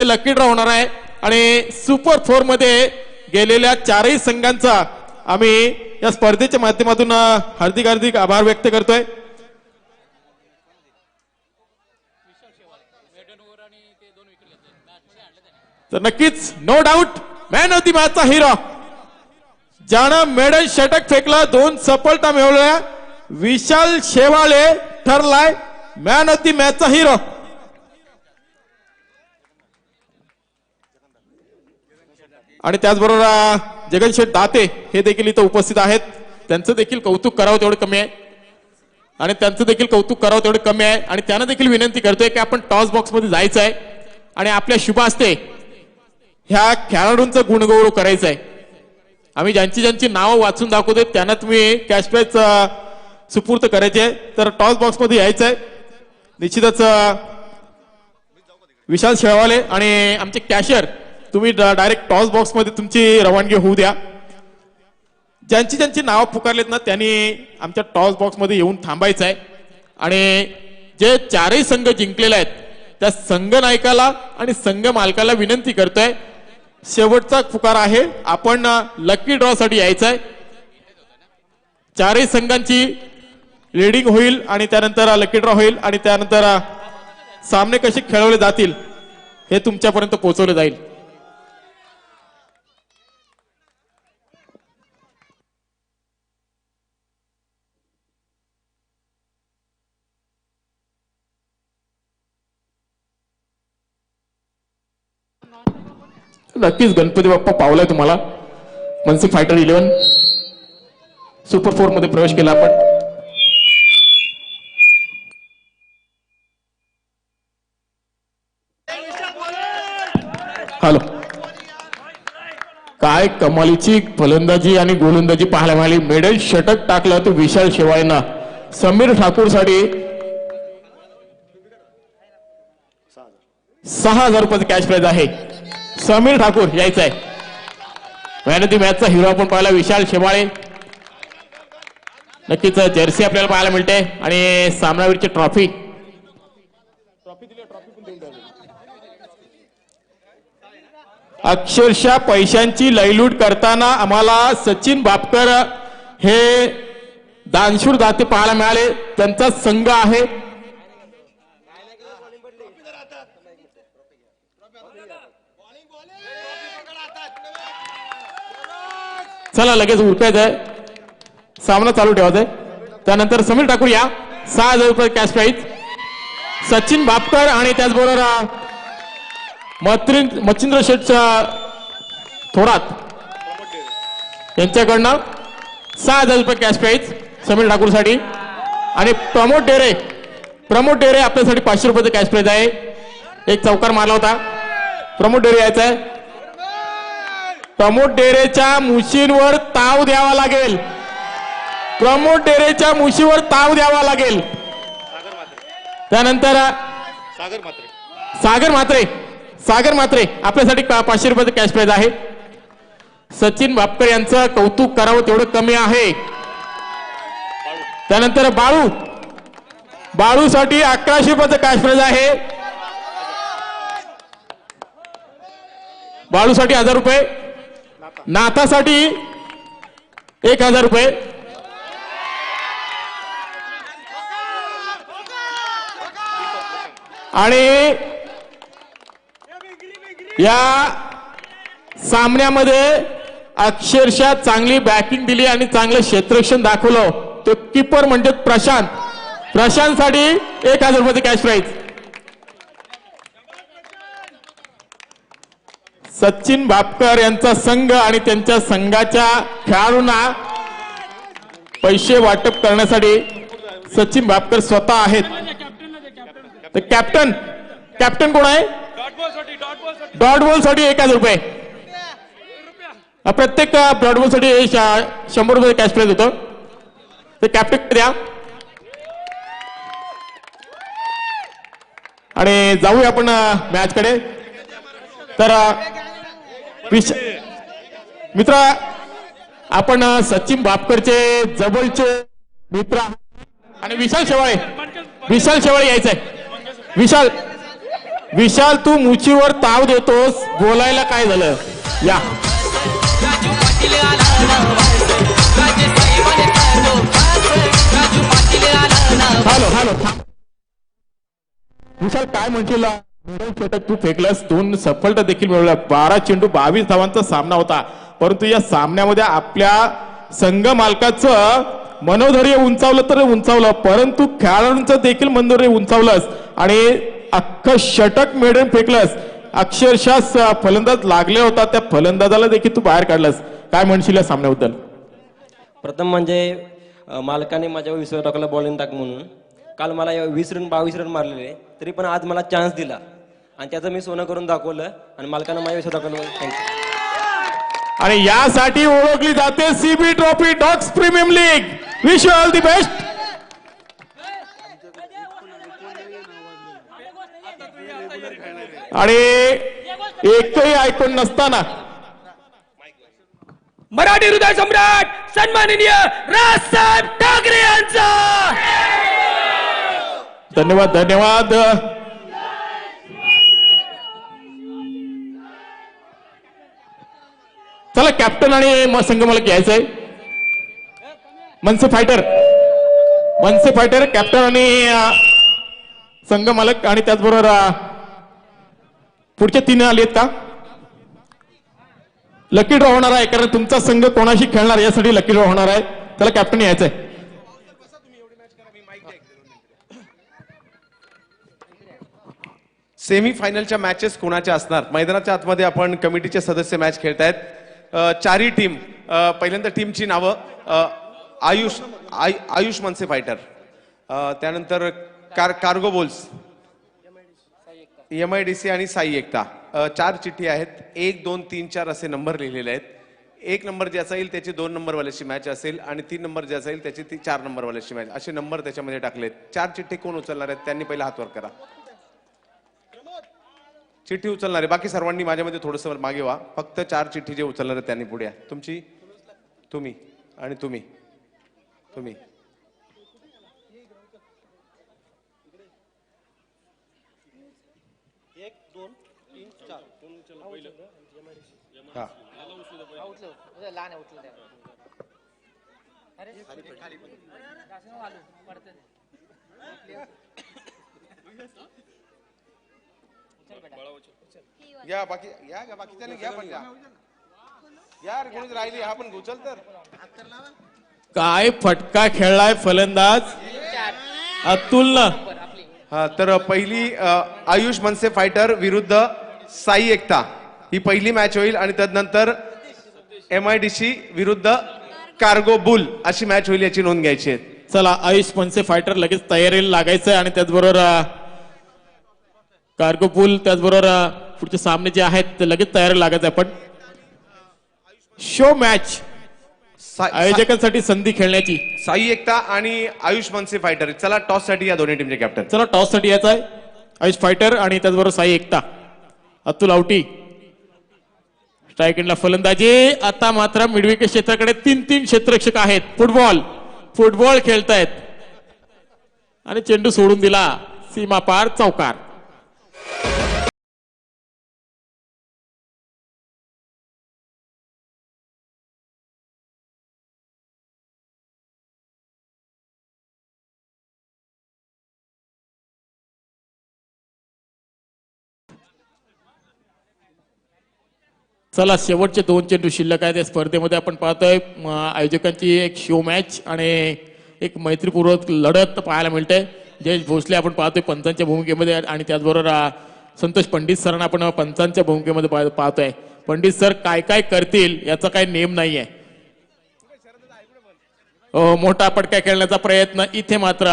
Lucky draw होणार आहे आणि सुपर 4 मध्ये गेलेल्या चारही संघांचा आम्ही या स्पर्धेच्या माध्यमातून हार्दिक हार्दिक आभार व्यक्त करतोय। तर नक्कीच no doubt man of the मॅचचा हिरो ज्यानं मेडल षटक फेकला 2 सफलता मिळवल्या विशाल शेवाळे ठरलाय मॅन ऑफ द मॅचचा हिरो। आणि त्याचबरोबर जगनशेठ दाते हे देखील इथं उपस्थित आहेत। त्यांचं देखील कौतुक करावं तेवढं कमी आहे आणि त्यांचं देखील कौतुक करावं तेवढं कमी आहे आणि त्यांना देखील विनंती करतोय की आपण टॉस बॉक्स मध्ये जायचं आहे आणि आपल्या शुभ हस्ते ह्या खेळाडूंचं गुणगौरव करायचं आहे। आम्ही ज्यांची नावं वाचून दाखवतोय त्यांना तुम्ही कॅश प्राइज सुपूर्द करायचे। तर टॉस बॉक्स मध्ये यायचं आहे निश्चितच विशाल शेवाळे आणि आमचे कॅशियर तुम्ही डायरेक्ट टॉस बॉक्स मध्ये तुमची रवानगी होऊ द्या। ज्यांची नावं पुकारलेत ना त्यांनी आमच्या टॉस बॉक्स मध्ये येऊन थांबायचं आहे आणि जे चारही संघ जिंकलेले आहेत त्या संघ नायकाला आणि संघ मालकाला विनंती करतोय शेवटचा पुकार आहे आपण लकी ड्रॉ साठी यायचं आहे। चारही संघांची लीडिंग होईल आणि त्यानंतर लकी ड्रॉ होईल आणि त्यानंतर सामने कसे खेळवले जातील हे तुमच्यापर्यंत पोहोचवले जाईल। नक्कीच गणपती बाप्पा पावलाय तुम्हाला। मनसी फायटर 11 सुपर 4 मध्ये प्रवेश केला आपण। हॅलो काय कमालीची फलंदाजी आणि गोलंदाजी पाहायला मिळाली। मेडल षटक टाकलं तो विशाल शेवाळेंना। समीर ठाकूर साठी 6000 रुपयाचं कॅश प्राइज आहे। समीर ठाकूर यायचं आहे मॅन ऑफ द मॅचचा हिरो आपण पाहिला विशाल शेवाळे। नक्कीच जर्सी आपल्याला पाहायला मिळते आणि सामनावीरची ट्रॉफी अक्षरशः पैशांची लयलूट करताना आम्हाला सचिन बापकर हे दानशूर दाते पाहायला मिळाले। त्यांचा संघ आहे चला लगेच उरकायचंय सामना चालू ठेवायचंय। त्यानंतर समीर ठाकूर या 6000 रुपये कॅश प्राइज। सचिन बापकर आणि त्याचबरोबर मच्छिंद्र शेठ थोरात यांच्याकडनं 6000 रुपये कॅश प्राइज समीर ठाकूर साठी आणि प्रमोद डेरे आपल्यासाठी 500 रुपयाचं कॅश प्राइज आहे। एक चौकार मारला होता प्रमोद डेरे यायचा आहे। प्रमोद डेरेच्या मुशींवर ताव द्यावा लागेल। प्रमोद डेरेच्या मुशीवर ताव द्यावा लागेल। त्यानंतर सागर म्हात्रे आपल्यासाठी 500 रुपयाचं कॅश प्राइज आहे। सचिन बापकर यांचं कौतुक करावं तेवढं कमी आहे। त्यानंतर बाळूसाठी 1100 रुपयाचं कॅश प्राइज आहे। बाळूसाठी 1000 रुपये। नाथासाठी 1000 रुपये। आणि या सामन्यामध्ये अक्षरशः चांगली बॅटिंग दिली आणि चांगलं क्षेत्ररक्षण दाखवलं तो कीपर म्हणजे प्रशांतसाठी 1000 रुपयाचं कॅश प्राइज। सचिन बापकर यांचा संघ आणि त्यांच्या संघाच्या खेळाडूंना पैसे वाटप करण्यासाठी सचिन बापकर स्वतः आहेत। तर कॅप्टन कोण आहे? डॉट बॉल साठी 1000 रुपये। प्रत्येक डॉट बॉल साठी 100 रुपये कॅश प्राइज होतं। तर कॅप्टन द्या आणि जाऊया आपण मॅच कडे। तर मित्र आपण सचिन बापकरचे जवळचे मित्र आणि विशाल शेवाळे यायचंय। विशाल विशाल तू मुचीवर ताव देतोस, बोलायला काय झालं? या हॅलो हॅलो विशाल काय म्हणशील? षटक तू फेकलंस, 2 सफलता देखील मिळवल्या, 12 चेंडू 22 धावांचा सामना होता. परंतु या सामन्यामध्ये आपल्या संघ मालकाचं मनोधैर्य उंचावलं तर उंचावलं, परंतु खेळाडूंचं देखील मनोधैर्य उंचावलंस आणि अख्खं षटक मिळून फेकलंस. अक्षरशः फलंदाज लागले होता, त्या फलंदाजाला देखील तू बाहेर काढलास. काय म्हणशील या सामन्याबद्दल? प्रथम म्हणजे मालकाने माझ्यावर विश्वास टाकला बॉलिंग टाक म्हणून. काल मला 20 रन 22 रन मारलेले, तरी पण आज मला चान्स दिला आणि त्याचं मी सोनं करून दाखवलं आणि मालकानं माझ्या विश्वास टाकलं. थँक्यू. आणि यासाठी ओळखली जाते CB trophy dogs premium league. Wish you all the best. आणि एकही ऐकून नसताना मराठी हृदय सम्राट सन्माननीय राजसाहेब ठाकरे यांचा धन्यवाद धन्यवाद. चला कॅप्टन आणि संघ मला घ्यायचंय. मनसे फायटर कॅप्टन आणि संघ मालक आणि त्याचबरोबर पुढचे 3 आले आहेत का? लकी ड्रॉ होणार आहे, कारण तुमचा संघ कोणाशी खेळणार यासाठी लकी ड्रॉ होणार आहे. त्याला कॅप्टन यायचंय. सेमी फायनलच्या मॅचेस कोणाच्या असणार? मैदानाच्या आतमध्ये आपण कमिटीचे सदस्य मॅच खेळतायत. 4ही टीम. पहिल्यांदा टीमची नावं आयुष मनसे फायटर, त्यानंतर कार्गो बोल्स, MIDC आणि साई एकता. 4 चिठ्ठी आहेत. 1 2 3 4 असे नंबर लिहिलेले आहेत. 1 नंबर ज्याचा येईल त्याची 2 नंबरवाल्याची मॅच असेल आणि 3 नंबर ज्याचा येईल त्याची 4 नंबरवाल्याची मॅच, असे नंबर त्याच्यामध्ये टाकलेत. 4 चिठ्ठी कोण उचलणार आहेत त्यांनी पहिला हात वर करा. चिठ्ठी उचलणारे बाकी सर्वांनी माझ्यामध्ये थोडंसं मागे व्हा. फक्त 4 चिठ्ठी जे उचलणार आहेत त्यांनी पुढे या. तुमची, तुम्ही आणि तुम्ही. हा या बाकी या बाकीच्याने घ्या पण या यार कोणीच राहिली हा पण उचल तर. काय फटका खेळलाय फलंदाज अतुलनं. हा तर पहिली आयुष मनसे फायटर विरुद्ध साई एकता ही पहिली मॅच होईल आणि त्यानंतर MIDC विरुद्ध कार्गो बुल अशी मॅच होईल, याची नोंद घ्यायची आहे. चला आयुष मनसे फायटर लगेच तयारीला लागायचंय आणि त्याचबरोबर कार्गो बुल त्याचबरोबर पुढचे सामने जे आहेत ते लगेच तयारीला लागायचं. आपण शो मॅच आयोजकांसाठी संधी खेळण्याची. साई एकता आणि आयुष मनसे फायटर. चला टॉस साठी या दोन्ही टीमचे कॅप्टन. चला टॉस साठी यायचा आहे. आयुष फायटर आणि त्याचबरोबर साई एकता. अतुल आवटी स्ट्राईक एंडला फलंदाजी. आता मात्र मिडविकेट क्षेत्राकडे 3 क्षेत्ररक्षक आहेत. फुटबॉल खेळतायत आणि चेंडू सोडून दिला सीमा पार चौकार. चला शेवटचे 2 चेंडू शिल्लक आहेत. या स्पर्धेमध्ये आपण पाहतोय आयोजकांची एक शो मॅच आणि एक मैत्रीपूर्वक लढत पाहायला मिळते. जयेश भोसले आपण पाहतोय पंचांच्या भूमिकेमध्ये आणि त्याचबरोबर संतोष पंडित सरांना आपण पंचांच्या भूमिकेमध्ये पाहतोय. पंडित सर काय काय करतील याचा काही नेम नाहीये. मोठा पटका खेळण्याचा प्रयत्न इथे मात्र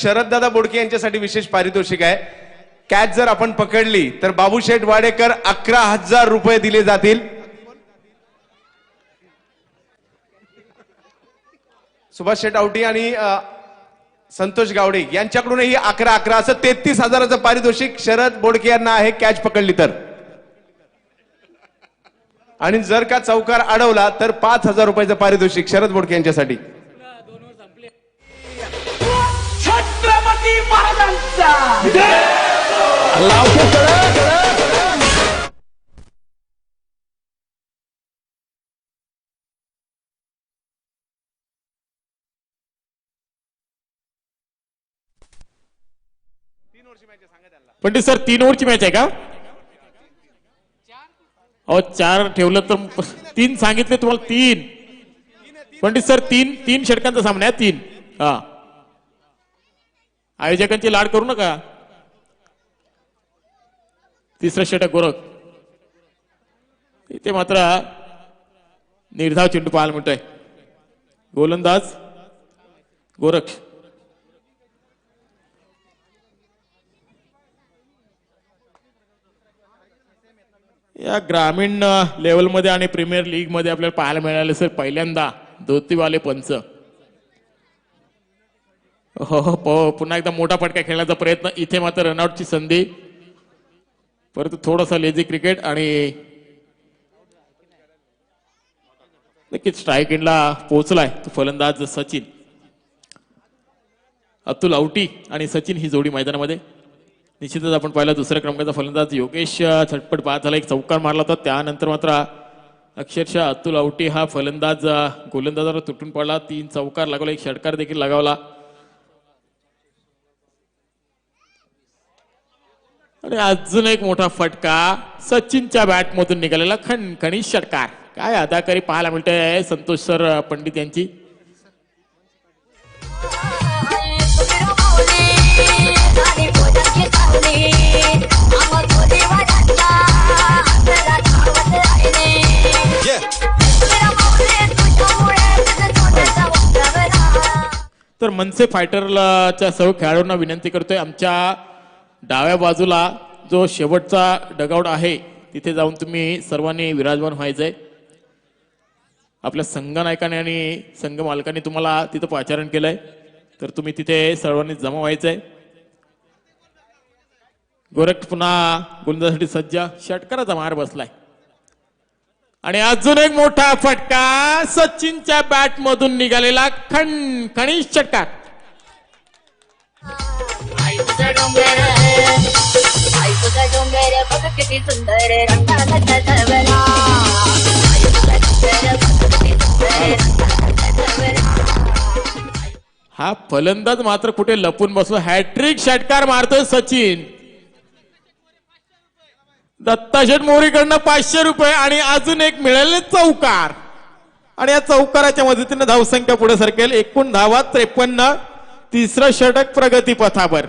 शरद दादा बोडके यांच्यासाठी विशेष पारितोषिक आहे. कॅच जर आपण पकडली तर बाबूशेठ वाडेकर 11,000 रुपये दिले जातील. सुभाष शेठ आवटी आणि संतोष गावडे यांच्याकडूनही 11,000 असं 33,000चं पारितोषिक शरद बोडके यांना आहे कॅच पकडली तर. आणि जर का चौकार अडवला तर 5,000 रुपयाचं पारितोषिक शरद बोडके यांच्यासाठी. महाराजांचा पंडित सर 3 ओव्हरची मॅच आहे का? अहो 4 ठेवलं तर 3 सांगितले तुम्हाला 3. पंडित सर 3 षटकांचा सामना आहे 3. हा आयोजकांची लाड करू नका. तिसरं षटक गोरख. इथे मात्र निर्धाव चेंडू पाहायला मिळतोय. गोलंदाज गोरख. या ग्रामीण लेवलमध्ये आणि प्रीमियर लीग मध्ये आपल्याला पाहायला मिळाले सर पहिल्यांदा धोतीवाले पंच. हो पुन्हा एकदा मोठा फटका खेळण्याचा प्रयत्न. इथे मात्र रनआउटची संधी. परंतु थोडासा लेझी क्रिकेट आणि नक्कीच स्ट्राईक एंडला पोहोचलाय तो फलंदाज सचिन. अतुल औटी आणि सचिन ही जोडी मैदानामध्ये. निश्चितच आपण पाहिला दुसऱ्या क्रमांकाचा फलंदाज योगेश झटपट बाद झाला. एक चौकार मारला होता. त्यानंतर मात्र अक्षरशः अतुल औटी हा फलंदाज गोलंदाजावर तुटून पडला. 3 चौकार लागवला. एक षटकार देखील लगावला. आणि अजून एक मोठा फटका सचिनच्या बॅटमधून निघालेला खणखणी षटकार. काय अदाकारी पाहायला मिळतंय संतोष सर पंडित यांची. तर मनसे फायटरच्या सर्व खेळाडूंना विनंती करतोय आमच्या डाव्या बाजूला जो शेवटचा डगआउट आहे तिथे जाऊन तुम्ही सर्वांनी विराजमान व्हायचंय. आपल्या संघ नायकाने आणि संघ मालकाने तुम्हाला तिथं पाचारण केलंय तर तुम्ही तिथे सर्वांनी जमा व्हायचंय. गोरख पुन्हा गोलंदाजासाठी सज्ज. षटकाराचा मार बसलाय आणि अजून एक मोठा फटका सचिनच्या बॅट मधून निघालेला खणखणी षटकार. हा फलंदाज मात्र कुठे लपून बसलो. हॅट्रिक षटकार मारतोय सचिन. दत्ताशेठ मोरीकडनं 500 रुपये आणि अजून एक मिळाले चौकार. आणि या चौकाराच्या मदतीने धावसंख्या पुढे सरकेल. एकूण धावा 53. तिसरं षटक प्रगती पथावर.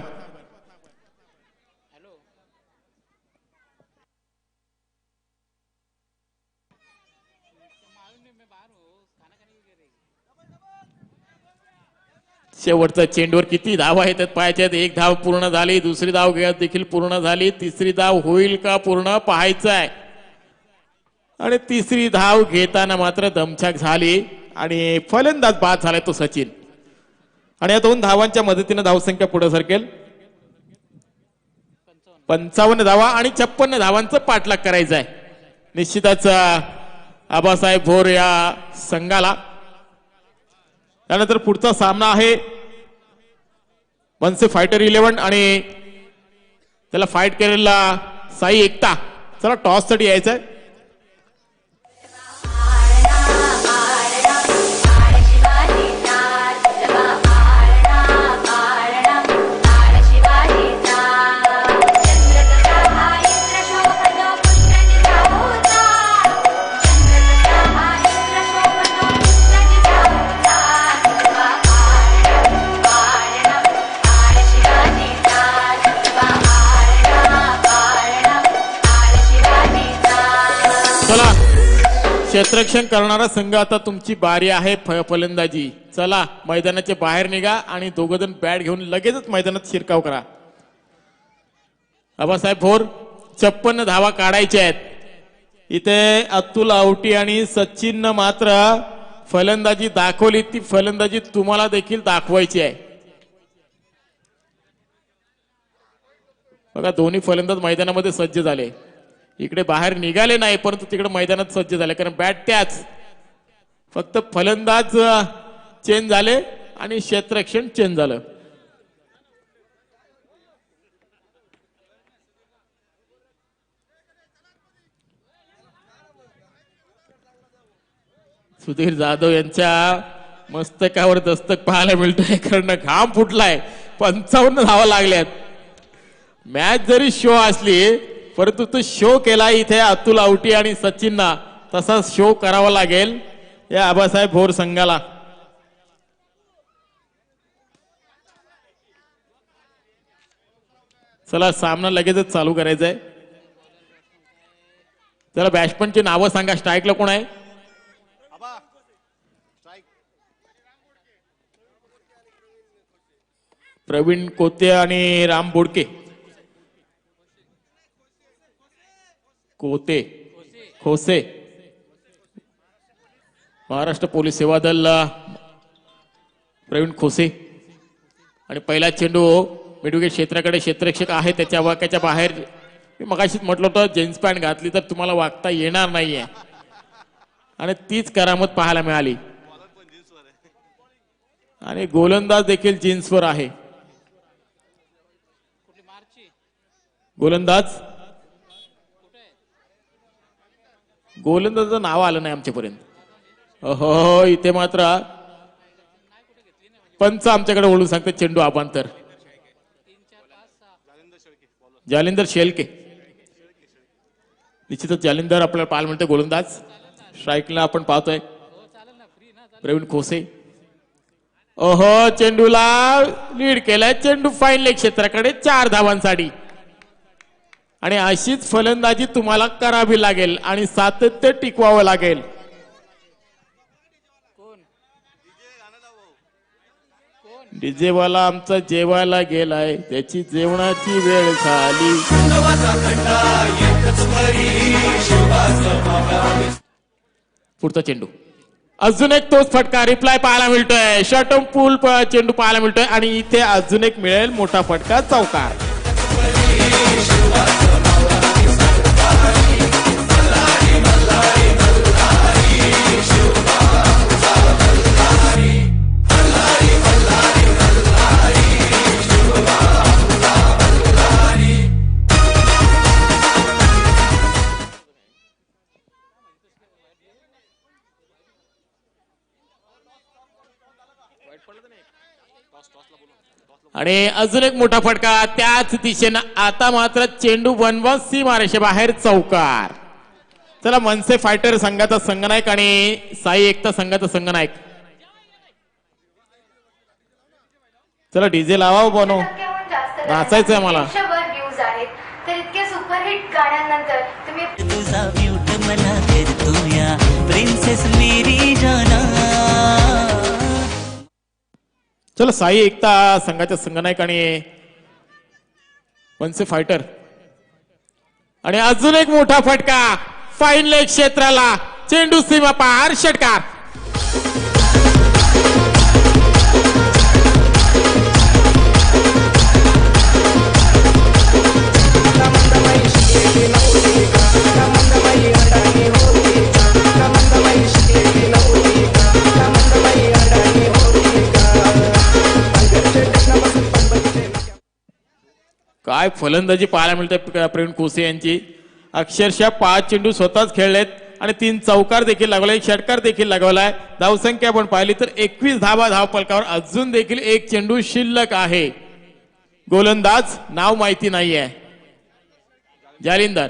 शेवटच्या चेंडूवर किती धावा येतात पाहायच्यात. 1 धाव पूर्ण झाली. दुसरी धाव देखील पूर्ण झाली. तिसरी धाव होईल का पूर्ण पाहायचं आहे. आणि तिसरी धाव घेताना मात्र दमछाक झाली आणि फलंदाज बाद झालाय तो सचिन. आणि या 2 धावांच्या मदतीने धावसंख्या पुढे सरकेल. 55 धावा आणि 56 धावांचं पाठलाग करायचं आहे निश्चितच आबासाहेब भोर या संघाला. त्यानंतर पुढचा सामना आहे मनसे फायटर 11 आणि त्याला फाईट केलेला साई एकता. चला टॉस साठी यायचंय. क्षेत्ररक्षण करणारा संघ आता तुमची बारी आहे फलंदाजी. चला मैदानाच्या बाहेर निघा आणि 2 जण बॅट घेऊन लगेचच मैदानात शिरकाव करा. आबासाहेब भोर 56 धावा काढायच्या आहेत. इथे अतुल आवटी आणि सचिन मात्र फलंदाजी दाखवली. ती फलंदाजी तुम्हाला देखील दाखवायची आहे. बघा दोन्ही फलंदाज मैदानामध्ये सज्ज झाले. इकडे बाहेर निघाले नाही परंतु तिकडे मैदानात सज्ज झाले कारण बॅट त्याच. फक्त फलंदाज चेंज झाले आणि क्षेत्ररक्षण चेंज झालं. सुधीर जाधव यांच्या मस्तकावर दस्तक पाहायला मिळतोय, कारण घाम फुटलाय. 55 धावा लागल्यात. मॅच जरी शो असली परंतु तो शो केला इथे अतुल आवटी आणि सचिनना, तसा शो करावा लागेल या आबासाहेब भोर संघाला. चला सामना लगेचच चालू करायचा आहे. चला बॅट्समनची नावं सांगा. स्ट्राईकला कोण आहे? प्रवीण कोते आणि राम बोडके. कोते खोसे महाराष्ट्र पोलीस सेवा दल प्रवीण खोसे. आणि पहिला चेंडू मिडविकेट क्षेत्राकडे, क्षेत्ररक्षक आहे त्याच्या वाक्याच्या बाहेर. मी मगाशीच म्हटलं होतं जीन्स पॅन्ट घातली तर तुम्हाला वागता येणार नाहीये, आणि तीच करामत पाहायला मिळाली. आणि गोलंदाज देखील जीन्सवर आहे. गोलंदाजाचं नाव आलं नाही आमच्यापर्यंत. हो इथे मात्र पंच आमच्याकडे ओळखून सांगते चेंडू अभांतर. जालिंदर शेळके. निश्चितच जालिंदर आपल्याला पाहायला मिळते गोलंदाज. स्ट्राईकला आपण पाहतोय प्रवीण खोसे. ओहो चेंडूला लीड केलाय. चेंडू फाईन लेग क्षेत्राकडे 4 धावांसाठी. आणि अशीच फलंदाजी तुम्हाला करावी लागेल आणि सातत्य टिकवावं लागेल. डीजेवाला आमचा जेवायला गेलाय, त्याची जेवणाची वेळ झाली. पुढचा चेंडू. अजून एक तोच फटका रिप्लाय पाहायला मिळतोय. शॉर्टम पूल चेंडू पाहायला मिळतोय आणि इथे अजून एक मिळेल मोठा फटका, चौकार. आणि अजून एक मोठा फटका त्याच दिशेनं. आता मात्र चेंडू 1-1 सीमारेषे बाहेर, चौकार. चला मनसे फायटर संघाचा संघनायक आणि साई एकता संघाचा संघनायक. चला डीजे लावा बनव, नाचायचंय मला. तर इतके सुपरहिट गाण्यांनंतर तुम्ही तुझा म्यूट मला करतोया प्रिन्सेस मेरी जाना. चला साई एकता संघाच्या संघनायक आणि मनसे फायटर. आणि अजून एक मोठा फटका फाईन लेग क्षेत्राला, चेंडू सीमा पार, षटकार. काय फलंदाजी पाहायला मिळते प्रवीण कोसे यांची. अक्षरशः 5 चेंडू स्वतःच खेळलेत आणि 3 चौकार देखील लागवलाय, षटकार देखील लागवलाय. धावसंख्या आपण पाहिली तर 21 धावा धाव फलकावर. अजून देखील एक चेंडू शिल्लक आहे. गोलंदाज नाव माहिती नाहीये, जालिंदर.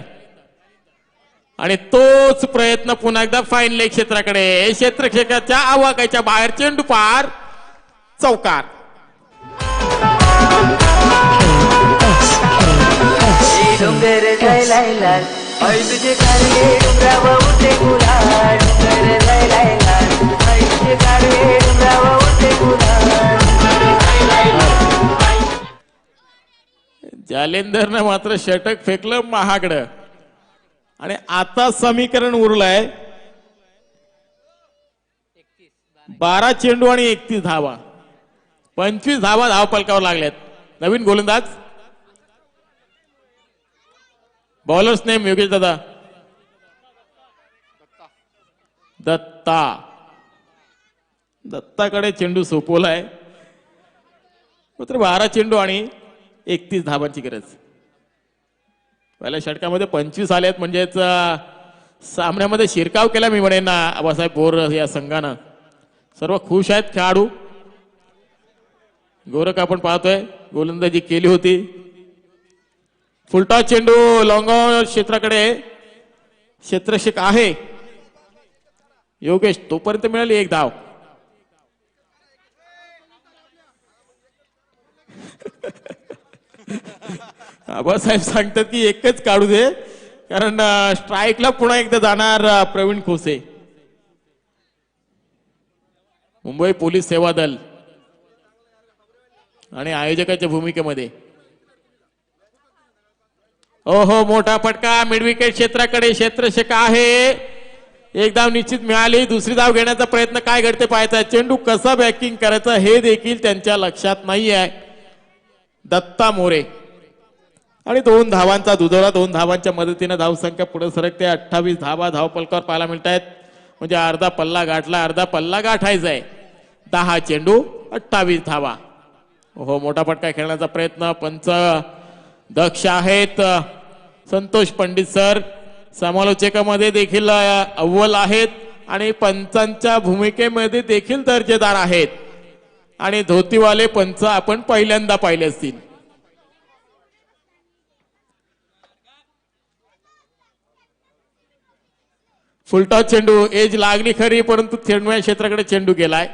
आणि तोच प्रयत्न पुन्हा एकदा फाईन लेग क्षेत्राकडे, क्षेत्ररक्षकाच्या आवाक्याच्या बाहेर, चेंडू पार, चौकार. डोंगर जायलाय लाल आई तुझे काढले डोंगरावर उठे गुलाल. डोंगर जायलाय लाल आई तुझे काढले डोंगरावर उठे गुलाल. जालिंदरनं मात्र षटक फेकलं महागडं. आणि आता समीकरण उरलंय 12 चेंडू आणि 31 धावा. 25 धावा धाव फलकावर लागल्यात. नवीन गोलंदाज बॉलर्स नेम योगेश दादा दत्ता. दत्ताकडे चेंडू सोपवलाय. मात्र 12 चेंडू आणि 31 धावांची गरज. पहिल्या षटकामध्ये 25 आल्यात, म्हणजेच सामन्यामध्ये शिरकाव केला मी म्हणेन ना आबासाहेब बोर या संघानं. सर्व खुश आहेत खेळाडू. गोरख आपण पाहतोय गोलंदाजी केली होती. फुलटॉस चेंडू लॉंग क्षेत्राकडे क्षेत्ररक्षक आहे योगेश, तोपर्यंत मिळाली एक धाव. आबासाहेब सांगतात की एकच काढू दे, कारण स्ट्राईकला पुन्हा एकदा जाणार प्रवीण खोसे. मुंबई पोलीस सेवा दल आणि आयोजकाच्या भूमिकेमध्ये. ओहो, मोठा फटका मिड विकेट क्षेत्राकडे, क्षेत्ररक्षक आहे. एक धाव निश्चित मिळाली. दुसरी धाव घेण्याचा प्रयत्न काय घडते पाहायचा. चेंडू कसा बॅकिंग करायचा हे देखील त्यांच्या लक्षात नाही आहे. दत्ता मोरे आणि 2 धावांचा दुधोरा. 2 धावांच्या मदतीने धावसंख्या पुढे सरकते. 28 धावा धावपलकावर पाहायला मिळत आहेत. म्हणजे अर्धा पल्ला गाठला, अर्धा पल्ला गाठायचा आहे. 10 चेंडू 28 धावा. हो, मोठा फटका खेळण्याचा प्रयत्न. पंच दक्ष आहेत. संतोष पंडित सर समालोचकामध्ये देखील अव्वल आहेत आणि पंचांच्या भूमिकेमध्ये देखील दर्जेदार आहेत. आणि धोतीवाले पंच आपण पहिल्यांदा पाहिले असतील. फुलटॉस चेंडू, एज लागली खरी, परंतु थेंडव्या क्षेत्राकडे चेंडू गेलाय.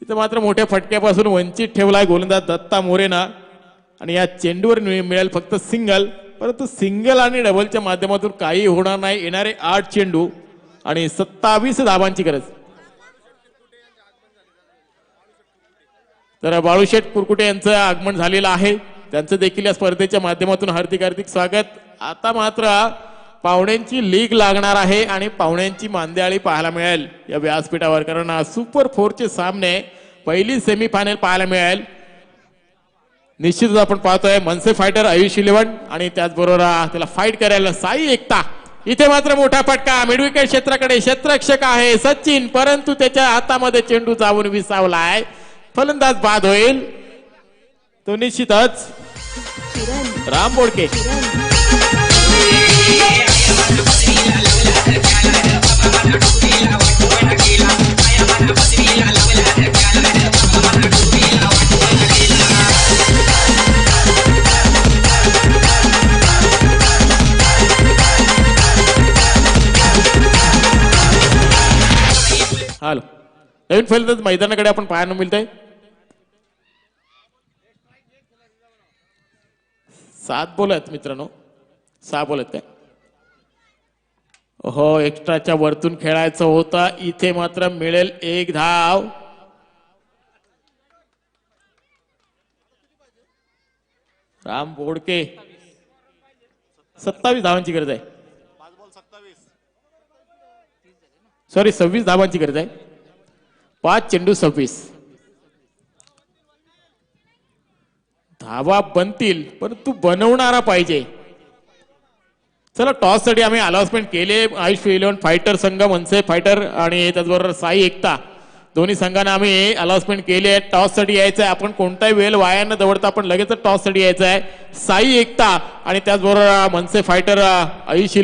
इथं मात्र मोठ्या फटक्यापासून वंचित ठेवलाय गोलंदाज दत्ता मोरेना. आणि या चेंडूवर मिळेल फक्त सिंगल, परंतु सिंगल आणि डबलच्या माध्यमातून काही होणार नाही. येणारे 8 चेंडू आणि 27 धावांची गरज. तर बाळूशेठ कुरकुटे यांचं आगमन झालेलं आहे. त्यांचं देखील या स्पर्धेच्या माध्यमातून हार्दिक हार्दिक स्वागत. आता मात्र पाहुण्यांची लीग लागणार आहे आणि पाहुण्यांची मांदियाळी पाहायला मिळेल या व्यासपीठावर, कारण सुपर 4चे सामने पहिली सेमीफायनल पाहायला मिळेल. निश्चितच आपण पाहतोय मनसे फायटर आयुष 11 आणि त्याचबरोबर त्याला फाईट करायला साई एकता. इथे मात्र मोठा फटका मिड विकेट क्षेत्राकडे, क्षेत्ररक्षक आहे सचिन, परंतु त्याच्या हातामध्ये चेंडू जाऊन विसावलाय. फलंदाज बाद होईल तो निश्चितच राम बोडके. हॅलो, नवीन फलंदाज मैदानाकडे आपण पाहायला मिळतंय. 7 बॉल आहेत मित्रांनो, 6 बॉल आहेत काय. हो, एक्स्ट्राच्या वरतून खेळायचं होता. इथे मात्र मिळेल 1 धाव. राम बोडके. 27 धावांची गरज आहे. सॉरी, 26 धावांची गरज आहे. 5 चेंडू 26 धावा बनतील, परंतु बनवणारा पाहिजे. चला, टॉस साठी आम्ही अनाउन्समेंट केले. आयुष 11 फायटर संघ, मनसे फायटर आणि त्याचबरोबर साई एकता दोन्ही संघांना आम्ही अनाउन्समेंट केली आहे. टॉस साठी यायचं आहे. आपण कोणताही वेळ वाया न दवडता आपण लगेच टॉस साठी यायचं आहे. साई एकता आणि त्याचबरोबर मनसे फायटर आयुष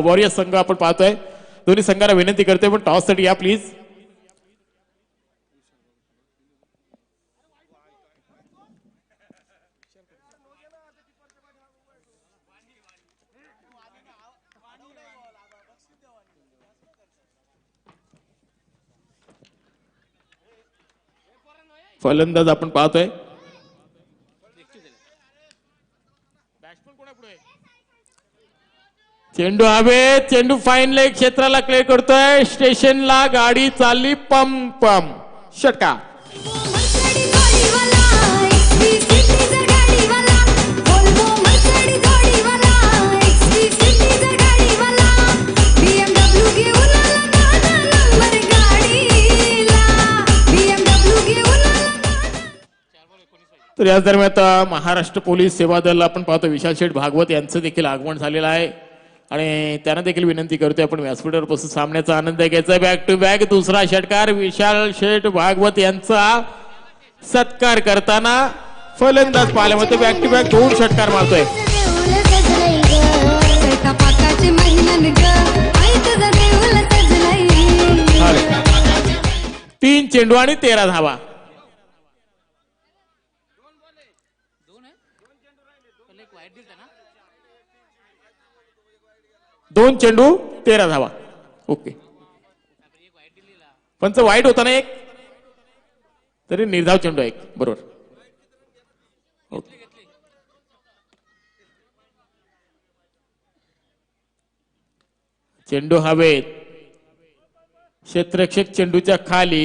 वॉरियर्स संघ आपण पाहतोय. दोन्ही संघांना विनंती करतोय पण टॉस साठी या प्लीज. फलंदाज आपण पाहतोय. चेंडू हवे, चेंडू फाईन लेग क्षेत्राला क्लिअर करतोय. स्टेशनला गाडी चालली, पम पम षटकार. तर याच दरम्यान आता महाराष्ट्र पोलीस सेवा दल आपण पाहतो विशाल शेठ भागवत यांचं देखील आगमन झालेलं आहे आणि त्यांना देखील विनंती करतोय आपण व्यासपीठावर बसून सामन्याचा आनंद घ्यायचा. बॅक टू बॅक दुसरा षटकार विशाल शेठ भागवत यांचा सत्कार करताना फलंदाज पाहायला मिळतो. बॅक टू बॅक 2 षटकार मारतोय. चेंडू आणि 13 धावा. दोन चेंडू 13 धावा. ओके. पंच वाईट होता ना एक, तरी निर्धाव चेंडू एक. बरोबर. ओके. चेंडू हवेत, क्षेत्ररक्षक चेंडूच्या खाली